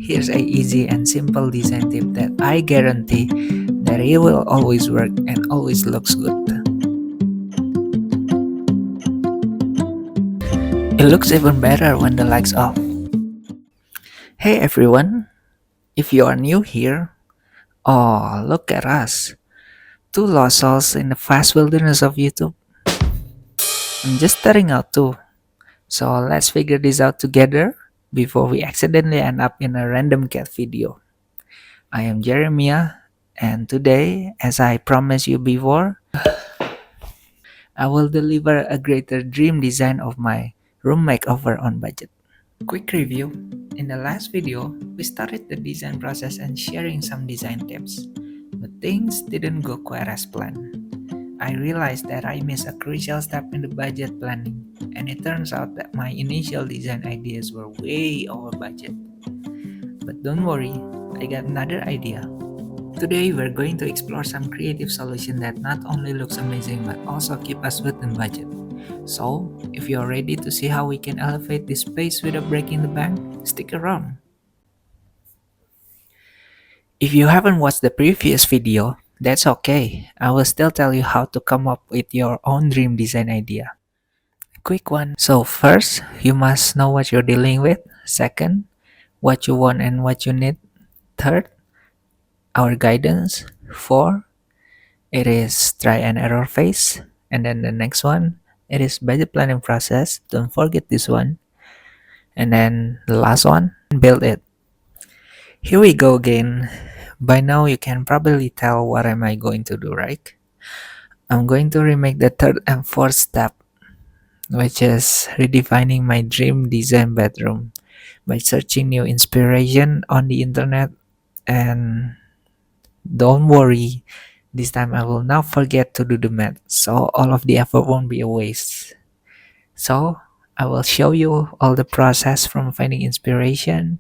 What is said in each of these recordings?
Here's a easy and simple design tip that I guarantee that it will always work and always looks good. It looks even better when the lights off. Hey everyone, if you are new here, oh look at us, two lost souls in the vast wilderness of YouTube. I'm just starting out too, so let's figure this out together before we accidentally end up in a random cat video. I am Jeremiah, and today, as I promised you before, I will deliver a greater dream design of my room makeover on budget. Quick review. In the last video, we started the design process and sharing some design tips, but things didn't go quite as planned. I realized that I missed a crucial step in the budget planning, and it turns out that my initial design ideas were way over budget. But don't worry, I got another idea. Today we're going to explore some creative solution that not only looks amazing but also keep us within budget. So, if you're ready to see how we can elevate this space without breaking the bank, stick around. If you haven't watched the previous video, that's okay. I will still tell you how to come up with your own dream design idea. Quick one. So first, you must know what you're dealing with. Second, what you want and what you need. Third, our guidance. 4, it is try and error phase. And then the next one, it is budget planning process. Don't forget this one. And then the last one, build it. Here we go again. By now you can probably tell what am I going to do, right? I'm going to remake the third and fourth step, which is redefining my dream design bedroom by searching new inspiration on the internet. And don't worry, this time I will not forget to do the math, so all of the effort won't be a waste. So I will show you all the process from finding inspiration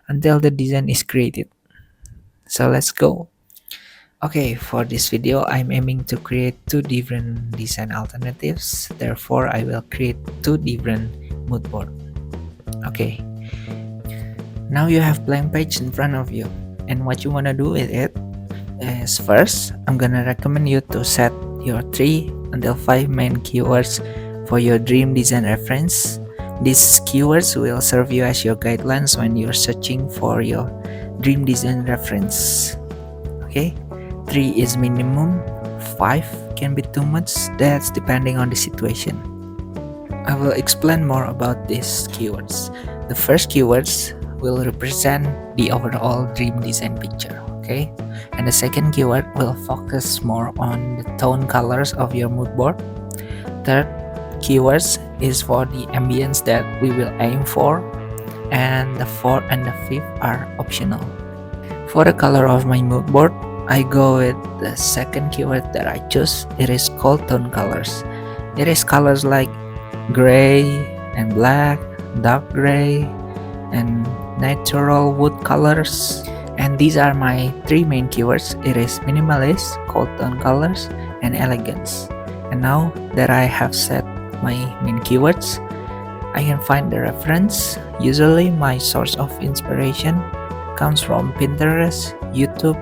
until the design is created. So let's go. Okay, for this video, I'm aiming to create two different design alternatives. Therefore, I will create two different mood boards. Okay, now you have blank page in front of you, and what you wanna do with it is first, I'm gonna recommend you to set your 3 until 5 main keywords for your dream design reference. These keywords will serve you as your guidelines when you're searching for your dream design reference. Okay, 3 is minimum, 5 can be too much, that's depending on the situation. I will explain more about these keywords. The first keywords will represent the overall dream design picture, okay? And the second keyword will focus more on the tone colors of your mood board. Third keywords is for the ambience that we will aim for, and the fourth and the fifth are optional. For the color of my mood board, I go with the second keyword that I choose. It is called tone colors. It is colors like gray and black, dark gray, and natural wood colors. And these are my 3 main keywords. It is minimalist, cold tone colors, and elegance. And now that I have set my main keywords, I can find the reference. Usually my source of inspiration comes from Pinterest, YouTube,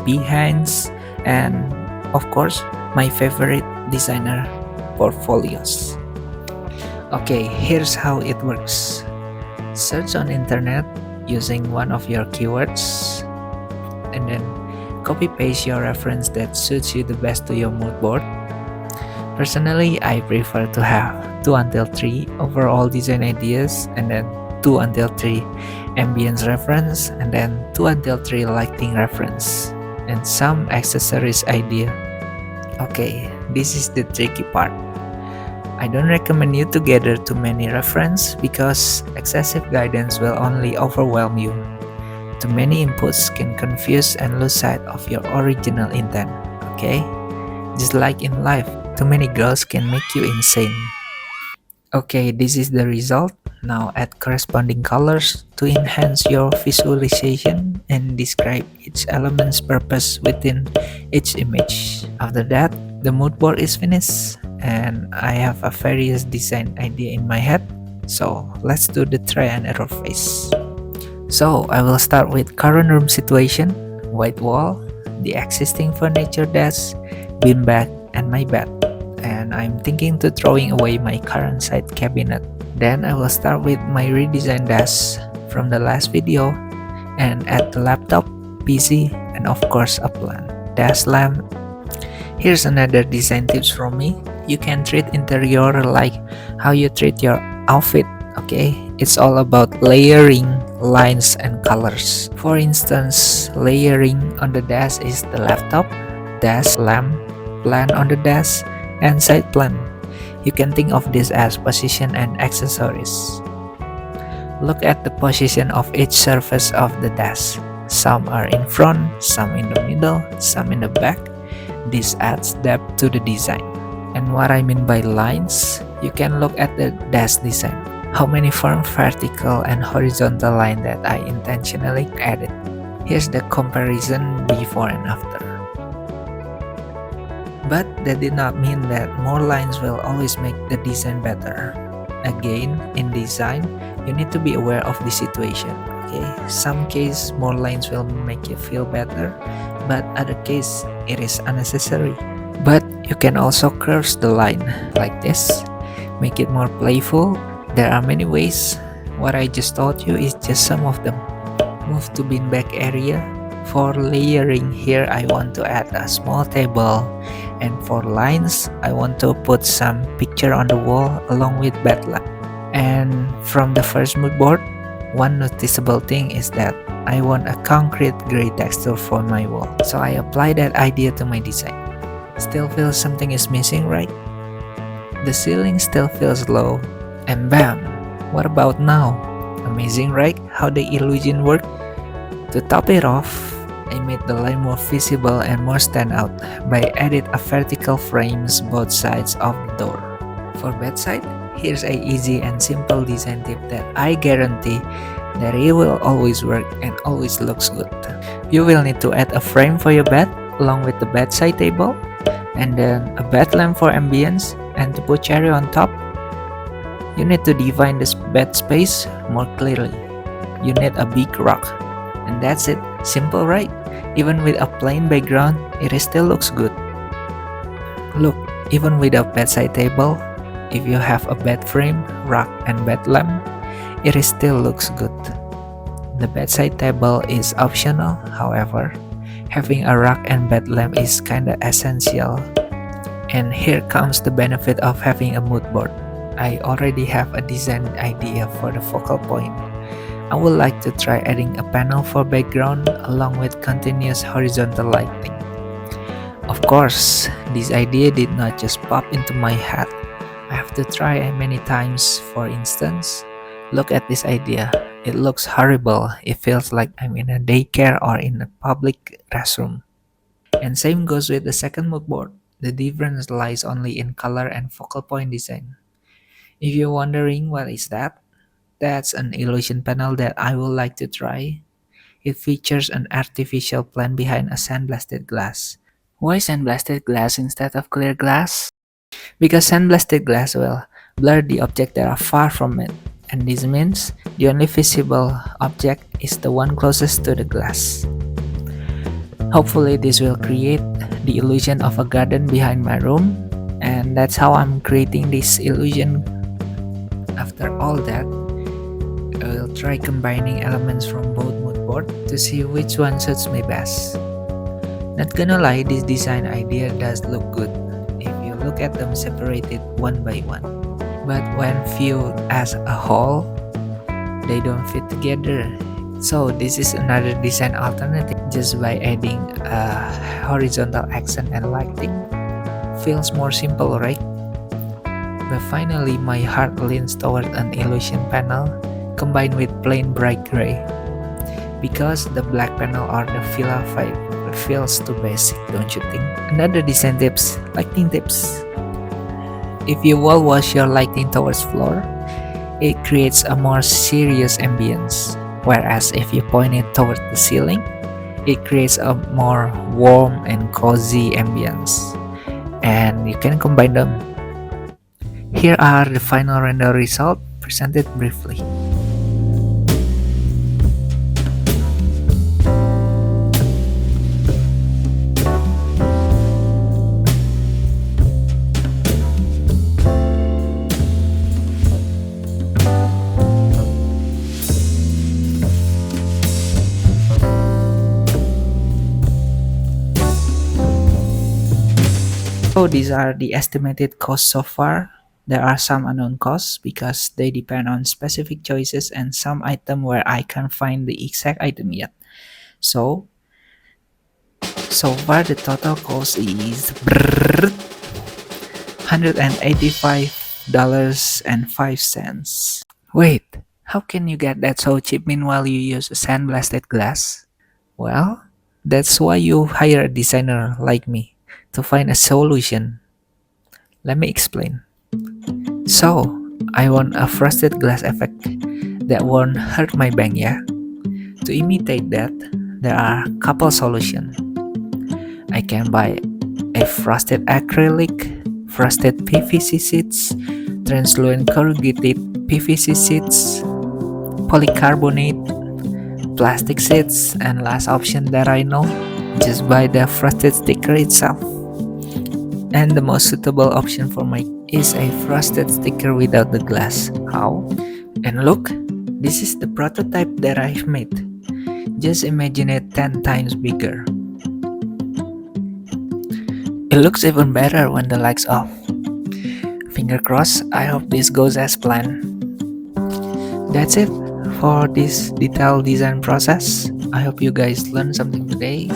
Behance, and of course my favorite designer portfolios. Okay, here's how it works. Search on internet using one of your keywords, and then copy paste your reference that suits you the best to your mood board. Personally, I prefer to have 2 until 3 overall design ideas, and then 2 until 3 ambience reference, and then 2 until 3 lighting reference, and some accessories idea. Okay, this is the tricky part. I don't recommend you to gather too many references because excessive guidance will only overwhelm you. Too many inputs can confuse and lose sight of your original intent, okay? Just like in life, too many girls can make you insane. Okay, this is the result. Now add corresponding colors to enhance your visualization and describe each element's purpose within each image. After that, the mood board is finished and I have a various design idea in my head. So let's do the try and error phase. So I will start with current room situation, white wall, the existing furniture desk, beanbag, and my bed. And I'm thinking to throwing away my current side cabinet. Then I will start with my redesigned desk from the last video and add the laptop, PC, and of course a plant. Desk lamp. Here's another design tips from me. You can treat interior like how you treat your outfit, okay? It's all about layering, lines, and colors. For instance, layering on the desk is the laptop, desk lamp, plant on the desk, and side plant. You can think of this as position and accessories. Look at the position of each surface of the desk. Some are in front, some in the middle, some in the back. This adds depth to the design. And what I mean by lines, you can look at the desk design. How many firm vertical and horizontal line that I intentionally added. Here's the comparison before and after. But that did not mean that more lines will always make the design better. Again, in design, you need to be aware of the situation. Okay, some case more lines will make you feel better, but other case it is unnecessary. But you can also curve the line like this, make it more playful. There are many ways. What I just taught you is just some of them. Move to beanbag area. For layering here, I want to add a small table, and for lines, I want to put some picture on the wall along with bed lamp. And from the first mood board, one noticeable thing is that I want a concrete gray texture for my wall. So I apply that idea to my design. Still feels something is missing, right? The ceiling still feels low, and bam! What about now? Amazing, right? How the illusion worked? To top it off, I made the line more visible and more stand out by added a vertical frames both sides of the door. For bedside, here's a easy and simple design tip that I guarantee that it will always work and always looks good. You will need to add a frame for your bed along with the bedside table, and then a bed lamp for ambience, and to put cherry on top. You need to define this bed space more clearly. You need a big rock. And that's it. Simple, right? Even with a plain background, it still looks good. Look, even without bedside table, if you have a bed frame, rock, and bed lamp, it still looks good. The bedside table is optional, however, having a rock and bed lamp is kinda essential. And here comes the benefit of having a mood board. I already have a design idea for the focal point. I would like to try adding a panel for background along with continuous horizontal lighting. Of course, this idea did not just pop into my head. I have to try it many times. For instance, look at this idea. It looks horrible. It feels like I'm in a daycare or in a public restroom. And same goes with the second mood board. The difference lies only in color and focal point design. If you're wondering what is that, that's an illusion panel that I would like to try. It features an artificial plant behind a sandblasted glass. Why sandblasted glass instead of clear glass? Because sandblasted glass will blur the objects that are far from it, and this means the only visible object is the one closest to the glass. Hopefully this will create the illusion of a garden behind my room, and that's how I'm creating this illusion. After all that, I will try combining elements from both mood board to see which one suits me best. Not gonna lie, this design idea does look good if you look at them separated one by one. But when viewed as a whole, they don't fit together. So this is another design alternative just by adding a horizontal accent and lighting. Feels more simple, right? But finally, my heart leans toward an illusion panel combined with plain bright gray, because the black panel or the villa vibe feels too basic, don't you think? Another design tips, lighting tips. If you wall wash your lighting towards floor, it creates a more serious ambience, whereas if you point it toward the ceiling, it creates a more warm and cozy ambience. And you can combine them. Here are the final render result presented briefly. So these are the estimated costs so far. There are some unknown costs because they depend on specific choices and some item where I can't find the exact item yet. So far the total cost is $185.05. Wait, how can you get that so cheap meanwhile you use sandblasted glass? Well, that's why you hire a designer like me to find a solution. Let me explain. So, I want a frosted glass effect that won't hurt my bank, yeah? To imitate that, there are a couple solutions. I can buy a frosted acrylic, frosted PVC sheets, translucent corrugated PVC sheets, polycarbonate, plastic sheets, and last option that I know, just buy the frosted sticker itself. And the most suitable option for my is a frosted sticker without the glass. How? And look, this is the prototype that I've made. Just imagine it 10 times bigger. It looks even better when the lights off. Finger crossed, I hope this goes as planned. That's it for this detailed design process. I hope you guys learned something today.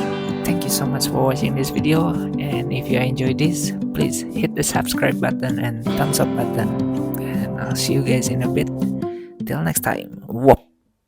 Thank you so much for watching this video, and if you enjoyed this, please hit the subscribe button and thumbs up button, and I'll see you guys in a bit. Till next time. Whoop.